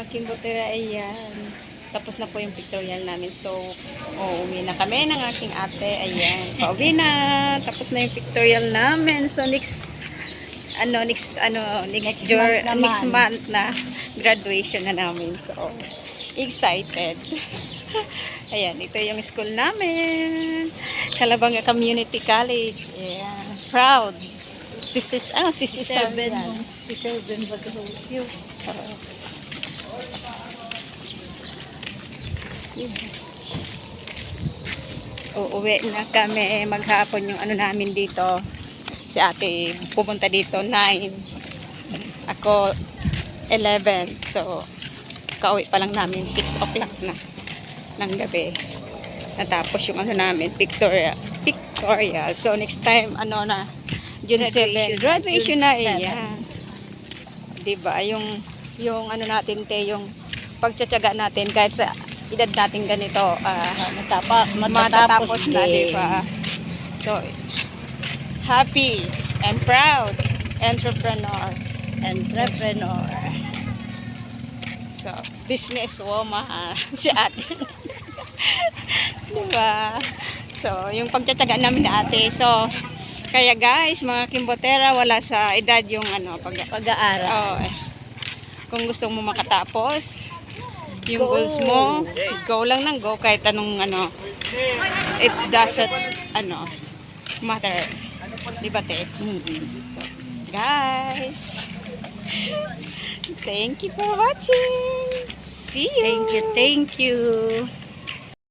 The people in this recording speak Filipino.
mga kimbotera, ayan. Tapos na po yung pictorial namin. So, uuwi na kami ng aking ate. Ayan, pauwi na. Tapos na yung pictorial namin. So, next month na graduation na namin. So, excited. Ayan, ito yung school namin. Calabanga Community College. Ayan, proud. Si 7 Bagahugyo. Uuwi na kami maghapon yung ano namin dito. Si ate pumunta dito 9. Ako 11. So kauwi pa lang namin 6 o'clock na ng gabi. Natapos yung ano namin Victoria. So next time ano na June 7 graduation na iyan. 'Di ba? Yung ano natin yung pagtsatsaga natin kahit sa edad natin ganito matatapos na, 'di ba? So happy and proud entrepreneur. So, business woman si ate. Diba? So, yung pagtsatsaga namin na ate. So, kaya guys, mga kimbotera, wala sa edad yung ano, pag-aaral. Kung gusto mo makatapos, yung goals mo, go lang ng go kahit anong ano. It doesn't matter. Diba, te? So, guys, thank you for watching. See you. Thank you.